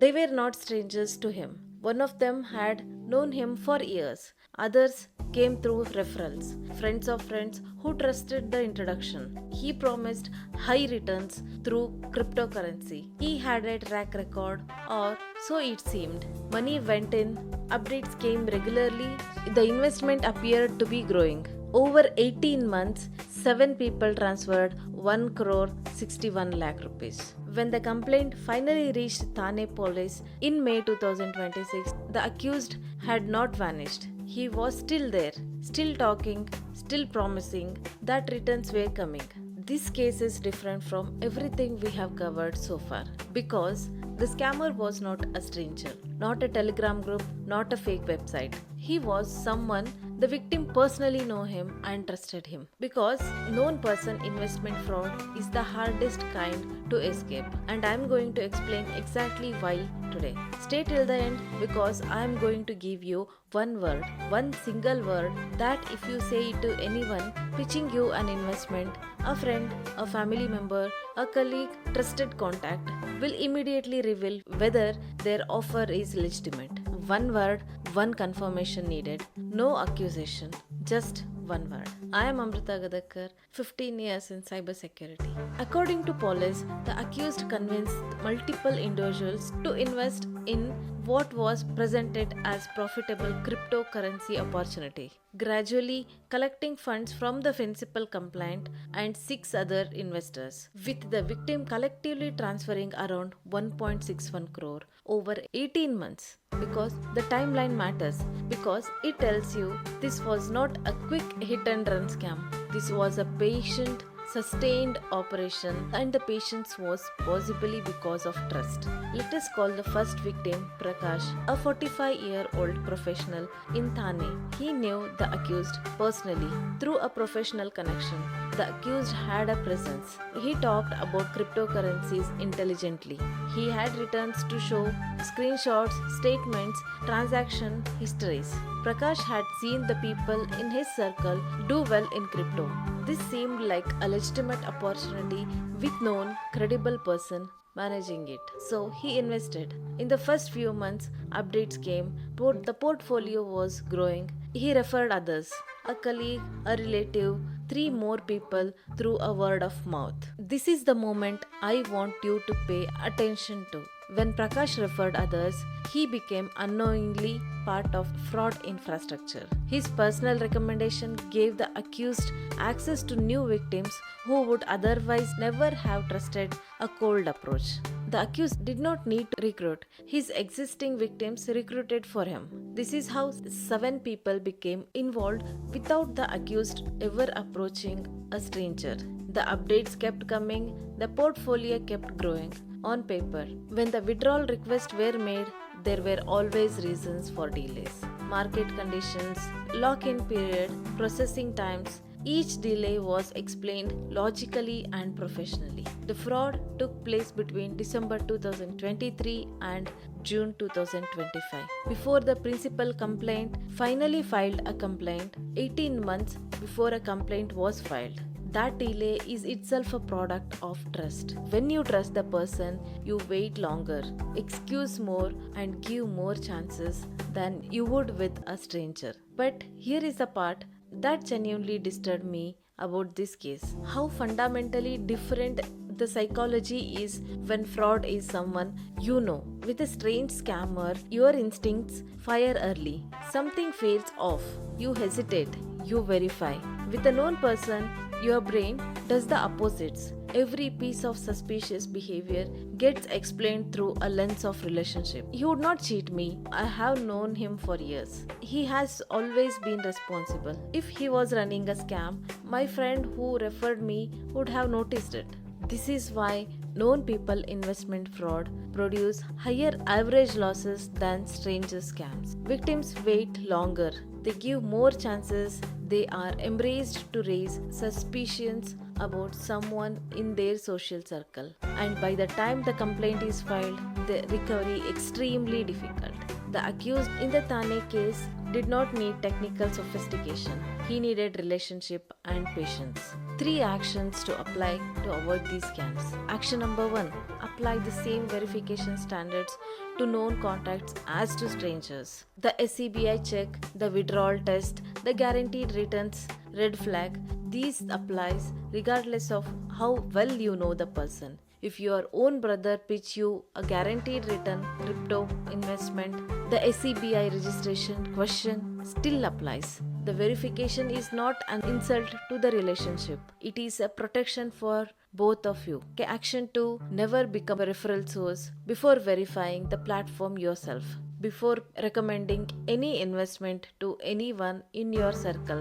They were not strangers to him. One of them had known him for years. Others came through referrals, friends of friends who trusted the introduction. He promised high returns through cryptocurrency. He had a track record, or so it seemed. Money went in, updates came regularly, the investment appeared to be growing. Over 18 months, 7 people transferred 1 crore 61 lakh rupees. When the complaint finally reached Thane police in May 2026, the accused had not vanished. He was still there, still talking, still promising that returns were coming. This case is different from everything we have covered so far because the scammer was not a stranger, not a telegram group, not a fake website. He was someone the victim personally know him and trusted him. Because known person investment fraud is the hardest kind to escape, and I am going to explain exactly why today. Stay till the end because I am going to give you one word, one single word that if you say it to anyone pitching you an investment, a friend, a family member, a colleague, trusted contact, will immediately reveal whether their offer is legitimate. One word, one confirmation needed, no accusation, just one word. I am Amrita Gadakar, 15 years in cybersecurity. According to police, the accused convinced multiple individuals to invest in what was presented as profitable cryptocurrency opportunity, gradually collecting funds from the principal complainant and 6 other investors, with the victim collectively transferring around 1.61 crore over 18 months. Because the timeline matters, because it tells you this was not a quick hit and run scam. This was a patient, sustained operation, and the patience was possibly because of trust. Let us call the first victim Prakash, a 45-year-old professional in Thane. He knew the accused personally through a professional connection. The accused had a presence. He talked about cryptocurrencies intelligently. He had returns to show, screenshots, statements, transaction histories. Prakash had seen the people in his circle do well in crypto. This seemed like a legitimate opportunity with known, credible person managing it. So he invested. In the first few months, updates came, the portfolio was growing. He referred others, a colleague, a relative, 3 more people through a word of mouth. This is the moment I want you to pay attention to. When Prakash referred others, he became unknowingly part of fraud infrastructure. His personal recommendation gave the accused access to new victims who would otherwise never have trusted a cold approach. The accused did not need to recruit. His existing victims recruited for him. This is how 7 people became involved without the accused ever approaching a stranger. The updates kept coming, the portfolio kept growing. On paper, when the withdrawal requests were made, there were always reasons for delays. Market conditions, lock-in period, processing times. Each delay was explained logically and professionally. The fraud took place between December 2023 and June 2025. Before the principal complaint finally filed a complaint, 18 months before a complaint was filed. That delay is itself a product of trust. When you trust the person, you wait longer, excuse more, and give more chances than you would with a stranger. But here is the part that genuinely disturbed me about this case. How fundamentally different the psychology is when fraud is someone you know. With a strange scammer, your instincts fire early. Something feels off. You hesitate. You verify. With a known person, your brain does the opposites. Every piece of suspicious behavior gets explained through a lens of relationship. He would not cheat me. I have known him for years. He has always been responsible. If he was running a scam, my friend who referred me would have noticed it. This is why known people investment fraud produce higher average losses than stranger scams. Victims wait longer. They give more chances. They are embraced to raise suspicions about someone in their social circle. And by the time the complaint is filed, the recovery extremely difficult. The accused in the Thane case did not need technical sophistication. He needed relationship and patience. 3 actions to apply to avoid these scams. Action number 1. Apply apply the same verification standards to known contacts as to strangers. The SEBI check, the withdrawal test, the guaranteed returns, red flag, these applies regardless of how well you know the person. If your own brother pitch you a guaranteed return crypto investment, the SEBI registration question still applies. The verification is not an insult to the relationship. It is a protection for both of you. Action 2. Never become a referral source before verifying the platform yourself. Before recommending any investment to anyone in your circle,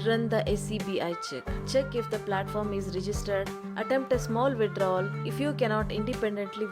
run the SEBI check. Check if the platform is registered. Attempt a small withdrawal. If you cannot independently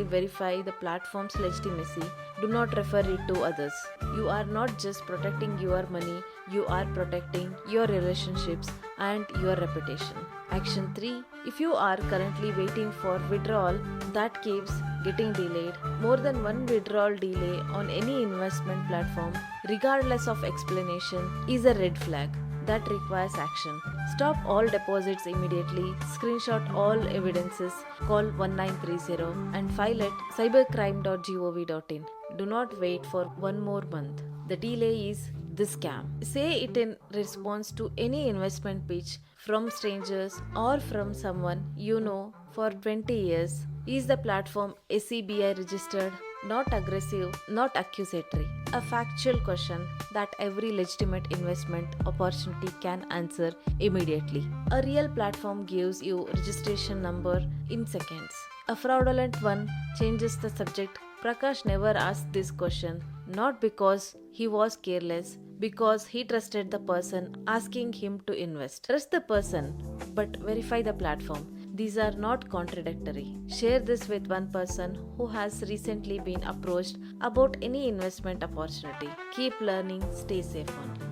verify the platform's legitimacy, do not refer it to others. You are not just protecting your money, you are protecting your relationships and your reputation. Action 3. If you are currently waiting for withdrawal that keeps getting delayed, more than one withdrawal delay on any investment platform, regardless of explanation, is a red flag that requires action. Stop all deposits immediately, screenshot all evidences, call 1930 and file at cybercrime.gov.in. Do not wait for one more month. The delay is the scam. Say it in response to any investment pitch from strangers or from someone you know for 20 years. Is the platform SEBI registered? Not aggressive, not accusatory. A factual question that every legitimate investment opportunity can answer immediately. A real platform gives you registration number in seconds. A fraudulent one changes the subject. Prakash never asked this question, not because he was careless, because he trusted the person asking him to invest. Trust the person, but verify the platform. These are not contradictory. Share this with one person who has recently been approached about any investment opportunity. Keep learning, stay safe on.